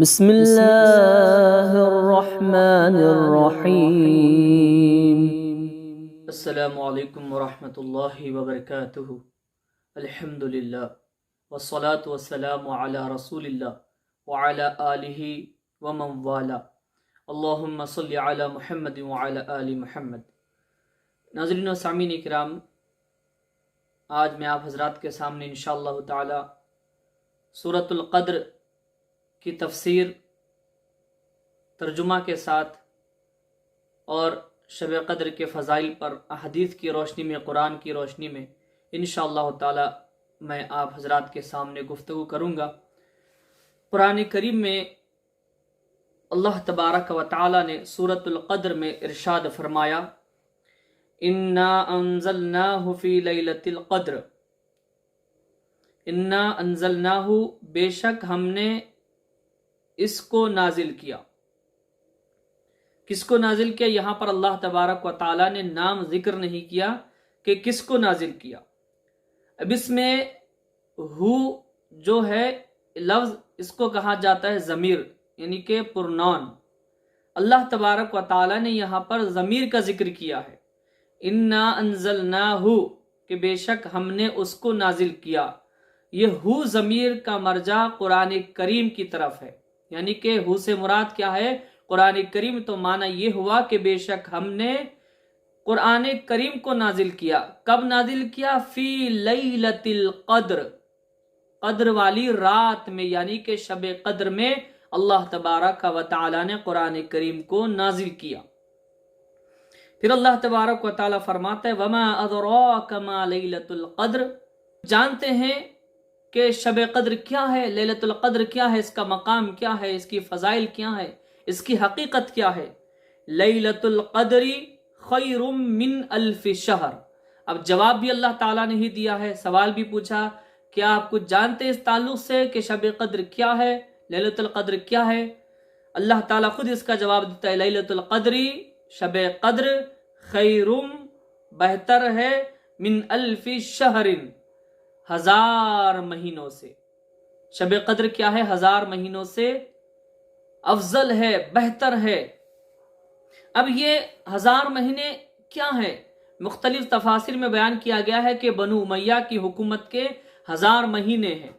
بسم اللہ الرحمن الرحیم۔ السلام علیکم ورحمۃ اللہ وبرکاتہ۔ الحمدللہ والصلاة والسلام علی رسول اللہ وعلی آلہ ومن والا۔ اللہم صلی علی محمد وعلی آل محمد۔ ناظرین و سامعین کرام، آج میں آپ حضرات کے سامنے انشاءاللہ تعالی سورۃ القدر کی تفسیر ترجمہ کے ساتھ اور شب قدر کے فضائل پر احادیث کی روشنی میں، قرآن کی روشنی میں انشاءاللہ تعالی میں آپ حضرات کے سامنے گفتگو کروں گا۔ قرآن کریم میں اللہ تبارک و تعالی نے سورۃ القدر میں ارشاد فرمایا، انا انزلناہ فی لیلۃ القدر، انا انزلناہ، بے شک ہم نے اس کو نازل کیا۔ کس کو نازل کیا؟ یہاں پر اللہ تبارک و تعالی نے نام ذکر نہیں کیا کہ کس کو نازل کیا۔ اب اس میں ہو جو ہے لفظ، اس کو کہا جاتا ہے ضمیر، یعنی کہ پرنون۔ اللہ تبارک و تعالی نے یہاں پر ضمیر کا ذکر کیا ہے، انا انزلناہ، کہ بے شک ہم نے اس کو نازل کیا۔ یہ ہو ضمیر کا مرجع قرآن کریم کی طرف ہے، یعنی کہ ہو سے مراد کیا ہے؟ قرآن کریم۔ تو معنی یہ ہوا کہ بے شک ہم نے قرآن کریم کو نازل کیا۔ کب نازل کیا؟ فی لیلۃ القدر، قدر والی رات میں، یعنی کہ شب قدر میں اللہ تبارک و تعالی نے قرآن کریم کو نازل کیا۔ پھر اللہ تبارک و تعالی فرماتا ہے، وما ادراک ما لیلۃ القدر، جانتے ہیں کہ شب قدر کیا ہے، لیلۃ القدر کیا ہے، اس کا مقام کیا ہے، اس کی فضائل کیا ہے، اس کی حقیقت کیا ہے۔ لیلۃ القدر خیر من الف شہر۔ اب جواب بھی اللہ تعالیٰ نے ہی دیا ہے، سوال بھی پوچھا، کیا آپ کچھ جانتے اس تعلق سے کہ شب قدر کیا ہے، لیلۃ القدر کیا ہے؟ اللہ تعالیٰ خود اس کا جواب دیتا ہے، لیلۃ القدر، شب قدر، خیر، بہتر ہے، من الف شہر، ہزار مہینوں سے۔ شب قدر کیا ہے؟ ہزار مہینوں سے افضل ہے، بہتر ہے۔ اب یہ ہزار مہینے کیا ہے؟ مختلف تفاسیر میں بیان کیا گیا ہے کہ بنو امیہ کی حکومت کے 1000 مہینے ہیں۔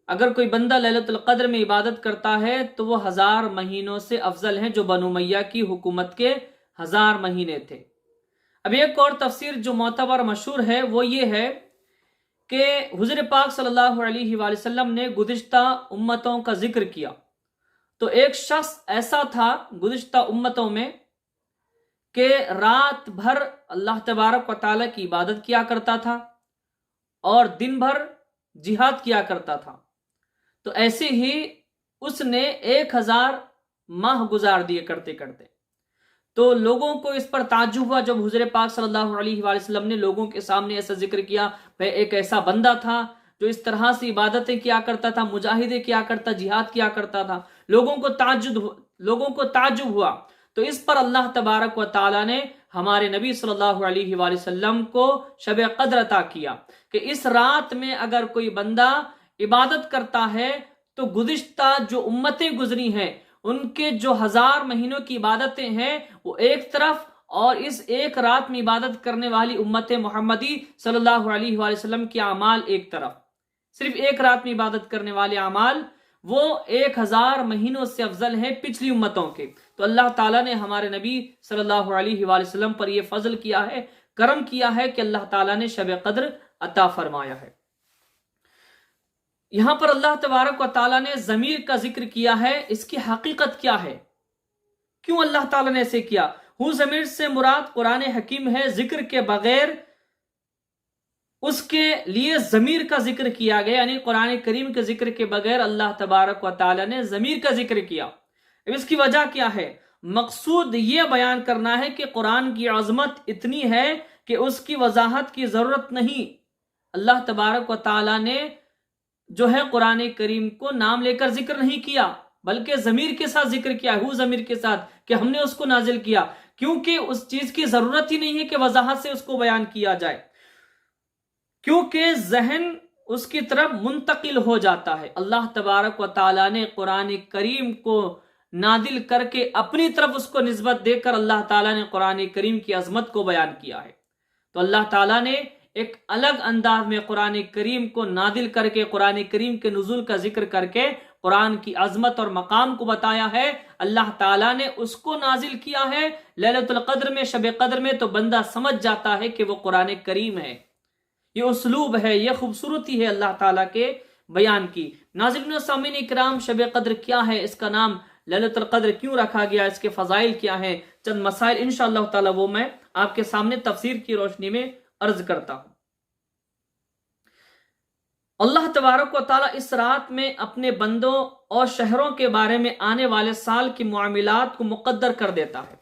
اگر کوئی بندہ لیلۃ القدر میں عبادت کرتا ہے تو وہ 1000 مہینوں سے افضل ہیں جو بنو امیہ کی حکومت کے 1000 مہینے تھے۔ اب ایک اور تفسیر جو معتبر مشہور ہے وہ یہ ہے کہ حضور پاک صلی اللہ علیہ وآلہ وسلم نے گزشتہ امتوں کا ذکر کیا، تو ایک شخص ایسا تھا گزشتہ امتوں میں کہ رات بھر اللہ تبارک و تعالیٰ کی عبادت کیا کرتا تھا اور دن بھر جہاد کیا کرتا تھا۔ تو ایسے ہی اس نے 1000 ماہ گزار دیے کرتے کرتے۔ تو لوگوں کو اس پر تعجب ہوا جب حضور پاک صلی اللہ علیہ وآلہ وسلم نے لوگوں کے سامنے ایسا ذکر کیا، ایک ایسا بندہ تھا جو اس طرح سے عبادتیں کیا کرتا تھا، مجاہدے کیا کرتا، جہاد کیا کرتا تھا۔ لوگوں کو تعجب ہوا۔ تو اس پر اللہ تبارک و تعالی نے ہمارے نبی صلی اللہ علیہ وآلہ وسلم کو شب قدر عطا کیا کہ اس رات میں اگر کوئی بندہ عبادت کرتا ہے تو گزشتہ جو امتیں گزری ہیں ان کے جو 1000 مہینوں کی عبادتیں ہیں وہ ایک طرف، اور اس ایک رات میں عبادت کرنے والی امت محمدی صلی اللہ علیہ وآلہ وسلم کے اعمال ایک طرف۔ صرف ایک رات میں عبادت کرنے والے اعمال وہ 1000 مہینوں سے افضل ہیں پچھلی امتوں کے۔ تو اللہ تعالیٰ نے ہمارے نبی صلی اللہ علیہ وآلہ وسلم پر یہ فضل کیا ہے، کرم کیا ہے کہ اللہ تعالیٰ نے شب قدر عطا فرمایا ہے۔ یہاں پر اللہ تبارک و تعالیٰ نے ضمیر کا ذکر کیا ہے، اس کی حقیقت کیا ہے؟ کیوں اللہ تعالیٰ نے ایسے کیا؟ ہو ضمیر سے مراد قرآن حکیم ہے، ذکر کے بغیر اس کے لیے ضمیر کا ذکر کیا گیا، یعنی قرآن کریم کے ذکر کے بغیر اللہ تبارک و تعالیٰ نے ضمیر کا ذکر کیا۔ اب اس کی وجہ کیا ہے؟ مقصود یہ بیان کرنا ہے کہ قرآن کی عظمت اتنی ہے کہ اس کی وضاحت کی ضرورت نہیں۔ اللہ تبارک و تعالیٰ نے جو ہے قرآن کریم کو نام لے کر ذکر نہیں کیا بلکہ ضمیر کے ساتھ ذکر کیا ہے، ہو ضمیر کے ساتھ، کہ ہم نے اس کو نازل کیا، کیونکہ اس چیز کی ضرورت ہی نہیں ہے کہ وضاحت سے اس کو بیان کیا جائے، کیونکہ ذہن اس کی طرف منتقل ہو جاتا ہے۔ اللہ تبارک و تعالیٰ نے قرآن کریم کو نازل کر کے اپنی طرف اس کو نسبت دے کر اللہ تعالیٰ نے قرآن کریم کی عظمت کو بیان کیا ہے۔ تو اللہ تعالیٰ نے ایک الگ انداز میں قرآن کریم کو نازل کر کے، قرآن کریم کے نزول کا ذکر کر کے قرآن کی عظمت اور مقام کو بتایا ہے۔ اللہ تعالیٰ نے اس کو نازل کیا ہے لیلۃ القدر میں، شب قدر میں، تو بندہ سمجھ جاتا ہے کہ وہ قرآن کریم ہے۔ یہ اسلوب ہے، یہ خوبصورتی ہے اللہ تعالیٰ کے بیان کی۔ ناظرین و سامعین اکرام، شب قدر کیا ہے، اس کا نام لیلۃ القدر کیوں رکھا گیا، اس کے فضائل کیا ہیں، چند مسائل انشاءاللہ تعالیٰ وہ میں آپ کے سامنے تفسیر کی روشنی میں عرض کرتا ہوں۔ اللہ تبارک و تعالیٰ اس رات میں اپنے بندوں اور شہروں کے بارے میں آنے والے سال کی معاملات کو مقدر کر دیتا ہے،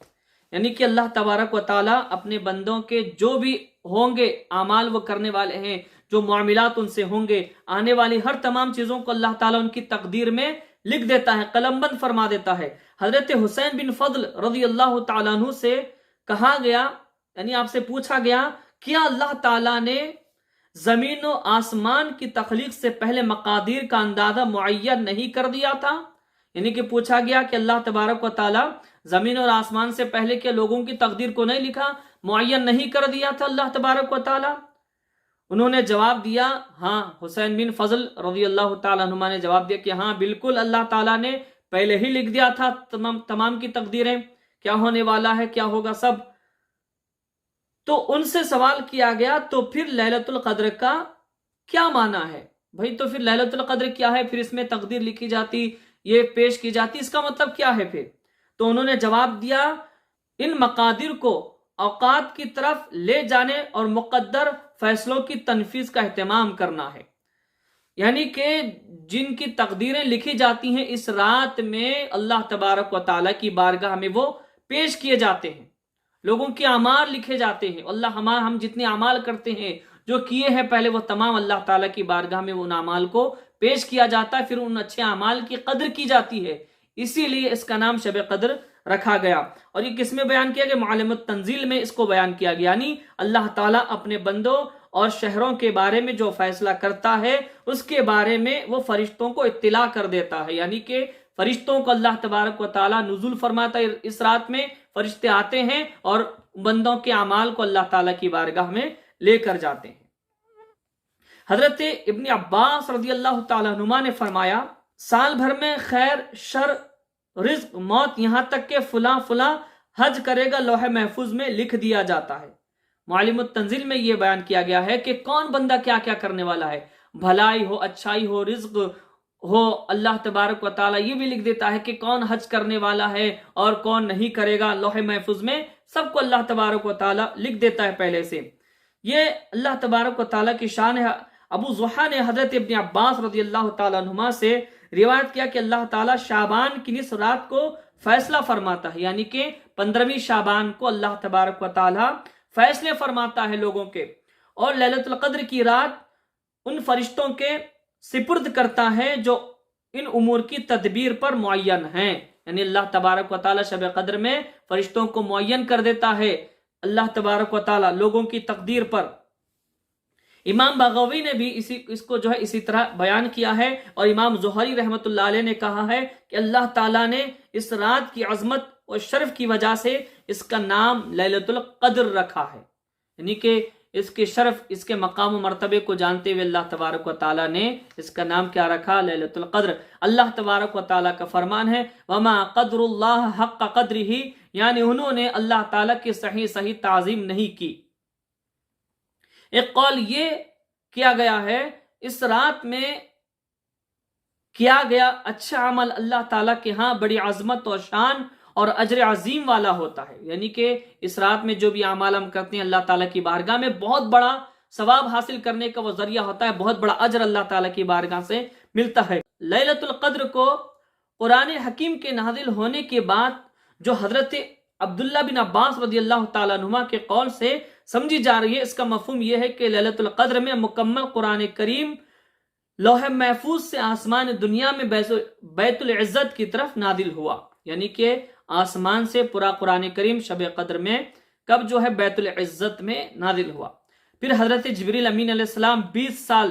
یعنی کہ اللہ تبارک و تعالیٰ اپنے بندوں کے جو بھی ہوں گے اعمال وہ کرنے والے ہیں، جو معاملات ان سے ہوں گے، آنے والی ہر تمام چیزوں کو اللہ تعالیٰ ان کی تقدیر میں لکھ دیتا ہے، قلم بند فرما دیتا ہے۔ حضرت حسین بن فضل رضی اللہ تعالیٰ عنہ سے کہا گیا، یعنی آپ سے پوچھا گیا، کیا اللہ تعالیٰ نے زمین و آسمان کی تخلیق سے پہلے مقادیر کا اندازہ معین نہیں کر دیا تھا؟ یعنی کہ پوچھا گیا کہ اللہ تبارک و تعالیٰ زمین اور آسمان سے پہلے کے لوگوں کی تقدیر کو نہیں لکھا، معین نہیں کر دیا تھا اللہ تبارک و تعالیٰ؟ انہوں نے جواب دیا، ہاں، حسین بن فضل رضی اللہ تعالیٰ عنہ نے جواب دیا کہ ہاں بالکل اللہ تعالیٰ نے پہلے ہی لکھ دیا تھا تمام کی تقدیریں، کیا ہونے والا ہے، کیا ہوگا سب۔ تو ان سے سوال کیا گیا تو پھر لیلۃ القدر کا کیا معنی ہے بھائی؟ تو پھر لیلۃ القدر کیا ہے؟ پھر اس میں تقدیر لکھی جاتی، یہ پیش کی جاتی، اس کا مطلب کیا ہے پھر؟ تو انہوں نے جواب دیا، ان مقادیر کو اوقات کی طرف لے جانے اور مقدر فیصلوں کی تنفیذ کا اہتمام کرنا ہے، یعنی کہ جن کی تقدیریں لکھی جاتی ہیں اس رات میں اللہ تبارک و تعالیٰ کی بارگاہ میں وہ پیش کیے جاتے ہیں، لوگوں کے اعمال لکھے جاتے ہیں۔ ہم جتنے اعمال کرتے ہیں، جو کیے ہیں پہلے، وہ تمام اللہ تعالیٰ کی بارگاہ میں ان اعمال کو پیش کیا جاتا ہے، پھر ان اچھے اعمال کی قدر کی جاتی ہے، اسی لیے اس کا نام شب قدر رکھا گیا۔ اور یہ کس میں بیان کیا گیا؟ معالم التنزیل میں اس کو بیان کیا گیا، یعنی اللہ تعالیٰ اپنے بندوں اور شہروں کے بارے میں جو فیصلہ کرتا ہے اس کے بارے میں وہ فرشتوں کو اطلاع کر دیتا ہے، یعنی کہ فرشتوں کو اللہ تبارک و تعالیٰ نزول فرماتا ہے، اس رات میں فرشتے آتے ہیں اور بندوں کے اعمال کو اللہ تعالیٰ کی بارگاہ میں لے کر جاتے ہیں۔ حضرت ابن عباس رضی اللہ تعالیٰ عنہ نے فرمایا، سال بھر میں خیر، شر، رزق، موت، یہاں تک کہ فلاں فلاں حج کرے گا، لوح محفوظ میں لکھ دیا جاتا ہے۔ معالم التنزیل میں یہ بیان کیا گیا ہے کہ کون بندہ کیا کیا کرنے والا ہے، بھلائی ہو، اچھائی ہو، رزق ہو، اللہ تبارک و تعالیٰ یہ بھی لکھ دیتا ہے کہ کون حج کرنے والا ہے اور کون نہیں کرے گا، لوح محفوظ میں سب کو اللہ تبارک و تعالیٰ لکھ دیتا ہے پہلے سے۔ یہ اللہ تبارک و تعالیٰ کی شان ہے۔ ابو ضحیٰ نے حضرت ابن عباس رضی اللہ تعالیٰ عنہما سے روایت کیا کہ اللہ تعالیٰ شعبان کی نصف رات کو فیصلہ فرماتا ہے، یعنی کہ 15ویں شعبان کو اللہ تبارک و تعالیٰ فیصلے فرماتا ہے لوگوں کے، اور لیلۃ القدر کی رات ان فرشتوں کے سپرد کرتا ہے جو ان امور کی تدبیر پر معین ہیں، یعنی اللہ تبارک و تعالیٰ شب قدر میں فرشتوں کو معین کر دیتا ہے اللہ تبارک و تعالیٰ لوگوں کی تقدیر پر۔ امام بغوی نے بھی اس کو جو ہے اسی طرح بیان کیا ہے، اور امام زہری رحمۃ اللہ علیہ نے کہا ہے کہ اللہ تعالیٰ نے اس رات کی عظمت اور شرف کی وجہ سے اس کا نام لیلۃ القدر رکھا ہے، یعنی کہ اس کے شرف، اس کے مقام و مرتبے کو جانتے ہوئے اللہ تبارک و تعالیٰ نے اس کا نام کیا رکھا؟ لیلۃ القدر۔ اللہ تبارک و تعالیٰ کا فرمان ہے، وما قدر اللہ حق قدرہ، یعنی انہوں نے اللہ تعالیٰ کی صحیح تعظیم نہیں کی۔ ایک قول یہ کیا گیا ہے، اس رات میں کیا گیا اچھا عمل اللہ تعالیٰ کے ہاں بڑی عظمت اور شان اور اجر عظیم والا ہوتا ہے، یعنی کہ اس رات میں جو بھی اعمال ہم کرتے ہیں اللہ تعالیٰ کی بارگاہ میں بہت بڑا ثواب حاصل کرنے کا وہ ذریعہ ہوتا ہے، بہت بڑا اجر اللہ تعالیٰ کی بارگاہ سے ملتا ہے۔ لیلۃ القدر کو قرآن حکیم کے نازل ہونے کے بعد جو حضرت عبداللہ بن عباس رضی اللہ تعالیٰ عنہما کے قول سے سمجھی جا رہی ہے، اس کا مفہوم یہ ہے کہ لیلۃ القدر میں مکمل قرآن کریم لوح محفوظ سے آسمان دنیا میں بیت العزت کی طرف نازل ہوا، یعنی کہ آسمان سے پورا قرآن کریم شب قدر میں کب جو ہے بیت العزت میں نازل ہوا۔ پھر حضرت جبریل امین علیہ السلام 20 سال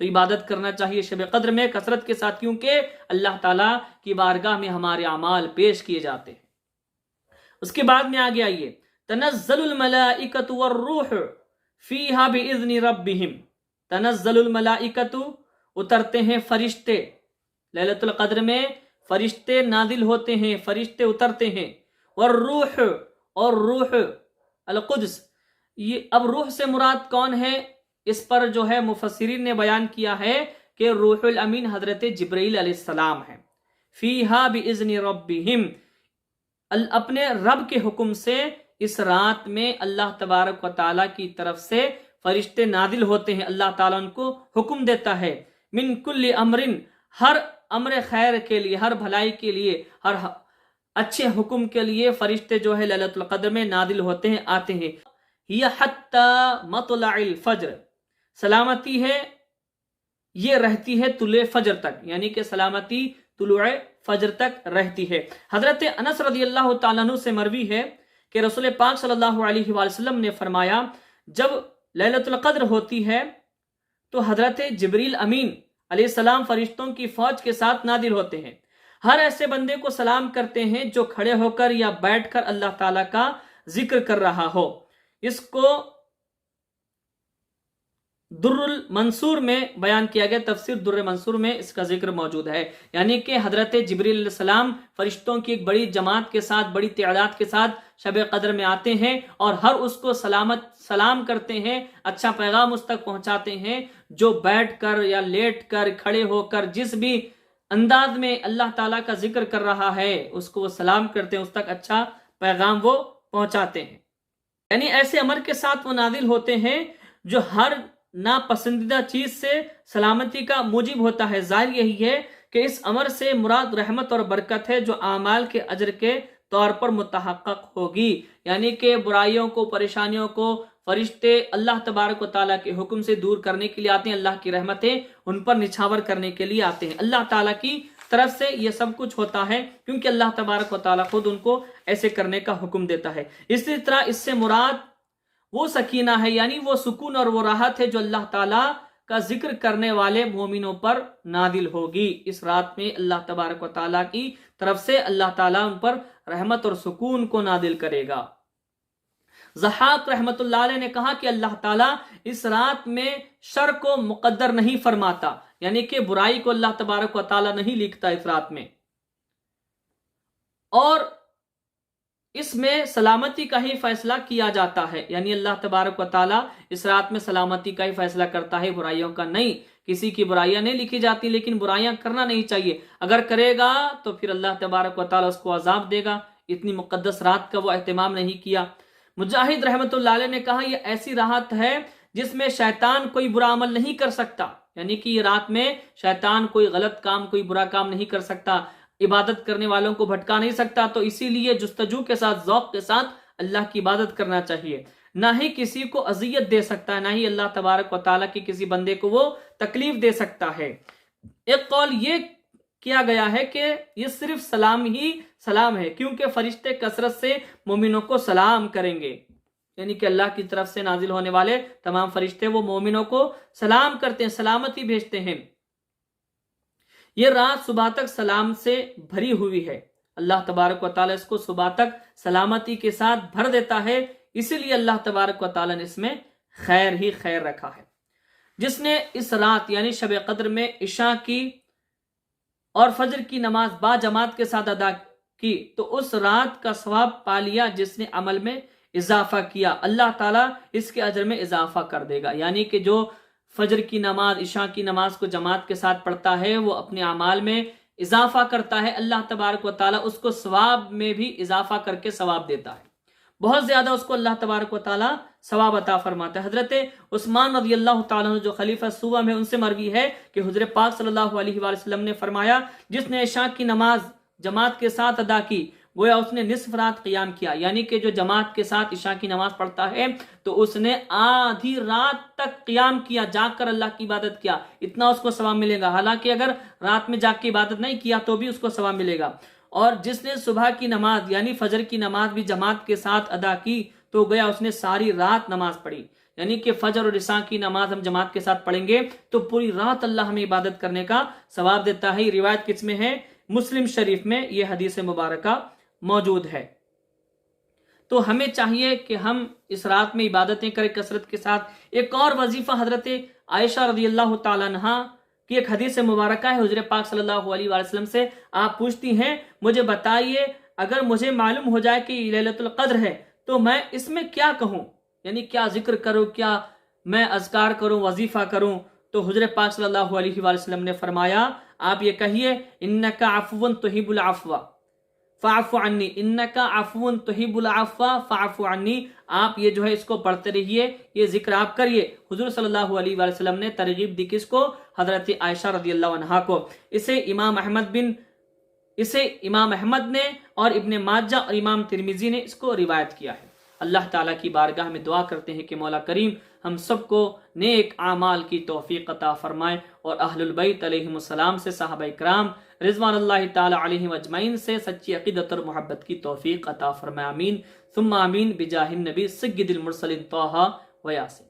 تو عبادت کرنا چاہیے شب قدر میں کثرت کے ساتھ، کیونکہ اللہ تعالیٰ کی بارگاہ میں ہمارے اعمال پیش کیے جاتے ہیں۔ اس کے بعد میں آگے آئیے، تنزل الملائکۃ والروح فیہا باذن ربہم، تنزل الملائکۃ اترتے ہیں فرشتے، لیلۃ القدر میں فرشتے نازل ہوتے ہیں، فرشتے اترتے ہیں، والروح اور روح القدس، یہ اب روح سے مراد کون ہے؟ اس پر جو ہے مفسرین نے بیان کیا ہے کہ روح الامین حضرت جبرائیل علیہ السلام ہے۔ فیہا باذن ربہم، اپنے رب کے حکم سے اس رات میں اللہ تبارک و تعالیٰ کی طرف سے فرشتے نازل ہوتے ہیں، اللہ تعالیٰ ان کو حکم دیتا ہے، من کل امر، ہر امر خیر کے لیے، ہر بھلائی کے لیے، ہر اچھے حکم کے لیے فرشتے جو ہے لیلۃ القدر میں نازل ہوتے ہیں، آتے ہیں۔ یہ حتی مطلع الفجر، سلامتی ہے یہ رہتی ہے طلوع فجر تک، یعنی کہ سلامتی طلوع فجر تک رہتی ہے۔ حضرت انس رضی اللہ تعالیٰ عنہ سے مروی ہے کہ رسول پاک صلی اللہ علیہ وآلہ وسلم نے فرمایا، جب لیلۃ القدر ہوتی ہے تو حضرت جبریل امین علیہ السلام فرشتوں کی فوج کے ساتھ نازل ہوتے ہیں، ہر ایسے بندے کو سلام کرتے ہیں جو کھڑے ہو کر یا بیٹھ کر اللہ تعالیٰ کا ذکر کر رہا ہو۔ اس کو در المنصور میں بیان کیا گیا، تفسیر در المنصور میں اس کا ذکر موجود ہے، یعنی کہ حضرت جبریل علیہ السلام فرشتوں کی ایک بڑی جماعت کے ساتھ، بڑی تعداد کے ساتھ شب قدر میں آتے ہیں اور ہر اس کو سلام کرتے ہیں، اچھا پیغام اس تک پہنچاتے ہیں، جو بیٹھ کر یا لیٹ کر، کھڑے ہو کر، جس بھی انداز میں اللہ تعالیٰ کا ذکر کر رہا ہے اس کو وہ سلام کرتے ہیں، اس تک اچھا پیغام وہ پہنچاتے ہیں۔ یعنی ایسے امر کے ساتھ وہ نازل ہوتے ہیں جو ہر ناپسندیدہ چیز سے سلامتی کا موجب ہوتا ہے۔ ظاہر یہی ہے کہ اس امر سے مراد رحمت اور برکت ہے جو اعمال کے اجر کے طور پر متحقق ہوگی، یعنی کہ برائیوں کو، پریشانیوں کو فرشتے اللہ تبارک و تعالیٰ کے حکم سے دور کرنے کے لیے آتے ہیں، اللہ کی رحمتیں ان پر نچھاور کرنے کے لیے آتے ہیں۔ اللہ تعالیٰ کی طرف سے یہ سب کچھ ہوتا ہے کیونکہ اللہ تبارک و تعالیٰ خود ان کو ایسے کرنے کا حکم دیتا ہے۔ اسی طرح اس سے مراد وہ سکینہ ہے، یعنی وہ سکون اور وہ راحت ہے جو اللہ تعالیٰ کا ذکر کرنے والے مومنوں پر نازل ہوگی۔ اس رات میں اللہ تبارک و تعالیٰ کی طرف سے اللہ تعالیٰ ان پر رحمت اور سکون کو نازل کرے گا۔ ضحاک رحمت اللہ علیہ نے کہا کہ اللہ تعالیٰ اس رات میں شر کو مقدر نہیں فرماتا، یعنی کہ برائی کو اللہ تبارک و تعالیٰ نہیں لکھتا اس رات میں، اور اس میں سلامتی کا ہی فیصلہ کیا جاتا ہے، یعنی اللہ تبارک و تعالیٰ اس رات میں سلامتی کا ہی فیصلہ کرتا ہے، برائیوں کا نہیں۔ کسی کی برائیاں نہیں لکھی جاتی، لیکن برائیاں کرنا نہیں چاہیے، اگر کرے گا تو پھر اللہ تبارک و تعالیٰ اس کو عذاب دے گا۔ اتنی مقدس رات کا وہ اہتمام نہیں کیا۔ مجاہد رحمت اللہ علیہ نے کہا یہ ایسی راحت ہے جس میں شیطان کوئی برا عمل نہیں کر سکتا، یعنی کہ یہ رات میں شیطان کوئی غلط کام، کوئی برا کام نہیں کر سکتا، عبادت کرنے والوں کو بھٹکا نہیں سکتا۔ تو اسی لیے جستجو کے ساتھ، ذوق کے ساتھ اللہ کی عبادت کرنا چاہیے، نہ ہی کسی کو اذیت دے سکتا ہے، نہ ہی اللہ تبارک و تعالیٰ کی کسی بندے کو وہ تکلیف دے سکتا ہے۔ ایک قول یہ کیا گیا ہے کہ یہ صرف سلام ہی سلام ہے، کیونکہ فرشتے کثرت سے مومنوں کو سلام کریں گے، یعنی کہ اللہ کی طرف سے نازل ہونے والے تمام فرشتے وہ مومنوں کو سلام کرتے ہیں، سلامتی بھیجتے ہیں۔ یہ رات صبح تک سلام سے بھری ہوئی ہے، اللہ تبارک و تعالیٰ اس کو صبح تک سلامتی کے ساتھ بھر دیتا ہے، اسی لیے اللہ تبارک و تعالیٰ نے اس میں خیر ہی خیر رکھا ہے۔ جس نے اس رات یعنی شب قدر میں عشاء کی اور فجر کی نماز با جماعت کے ساتھ ادا کی تو اس رات کا ثواب پا لیا، جس نے عمل میں اضافہ کیا اللہ تعالیٰ اس کے اجر میں اضافہ کر دے گا، یعنی کہ جو فجر کی نماز، عشاء کی نماز کو جماعت کے ساتھ پڑھتا ہے وہ اپنے اعمال میں اضافہ کرتا ہے، اللہ تبارک و تعالیٰ اس کو ثواب میں بھی اضافہ کر کے ثواب دیتا ہے، بہت زیادہ اس کو اللہ تبارک و تعالیٰ ثواب عطا فرماتا ہے۔ حضرت عثمان رضی اللہ تعالیٰ عنہ جو خلیفہ صوبہ میں، ان سے مروی ہے کہ حضور پاک صلی اللہ علیہ وآلہ وسلم نے فرمایا جس نے عشاء کی نماز جماعت کے ساتھ ادا کی گویا اس نے نصف رات قیام کیا، یعنی کہ جو جماعت کے ساتھ عشاء کی نماز پڑھتا ہے تو اس نے آدھی رات تک قیام کیا، جاگ کر اللہ کی عبادت کیا، اتنا اس کو ثواب ملے گا، حالانکہ اگر رات میں جاگ کے عبادت نہیں کیا تو بھی اس کو ثواب ملے گا۔ اور جس نے صبح کی نماز یعنی فجر کی نماز بھی جماعت کے ساتھ ادا کی تو گویا اس نے ساری رات نماز پڑھی، یعنی کہ فجر اور عشاء کی نماز ہم جماعت کے ساتھ پڑھیں گے تو پوری رات اللہ ہمیں عبادت کرنے کا ثواب دیتا ہے. روایت کس میں ہے؟ مسلم شریف میں یہ حدیث مبارکہ موجود ہے. تو ہمیں چاہیے کہ ہم اس رات میں عبادتیں کریں کثرت کے ساتھ. ایک اور وظیفہ حضرت عائشہ رضی اللہ تعالیٰ عنہا کی ایک حدیث مبارکہ ہے حضور پاک صلی اللہ علیہ وآلہ وسلم سے. آپ پوچھتی ہیں مجھے بتائیے اگر مجھے معلوم ہو جائے کہ لیلۃ القدر ہے تو میں اس میں کیا کہوں، یعنی کیا ذکر کروں، کیا میں اذکار کروں، وظیفہ کروں؟ تو حضور پاک صلی اللہ علیہ وآلہ وسلم نے فرمایا آپ یہ کہیے انک عفو تحب العفو فاعف عنی، انک عفو تحب العفو فاعف عنی. آپ یہ جو ہے اس کو پڑھتے رہیے، یہ ذکر آپ کریے. حضور صلی اللہ علیہ وآلہ وسلم نے ترغیب دی کس کو؟ حضرت عائشہ رضی اللہ عنہا کو. اسے امام احمد نے اور ابن ماجہ اور امام ترمذی نے اس کو روایت کیا ہے. اللہ تعالیٰ کی بارگاہ میں دعا کرتے ہیں کہ مولا کریم ہم سب کو نیک اعمال کی توفیق عطا فرمائے اور اہل البیت علیہم السلام سے صحابہ کرام رضوان اللہ تعالی علیہم اجمعین سے سچی عقیدت اور محبت کی توفیق عطا فرمائے. آمین ثم آمین بجاہ النبی سید المرسلین طہ و یاسین.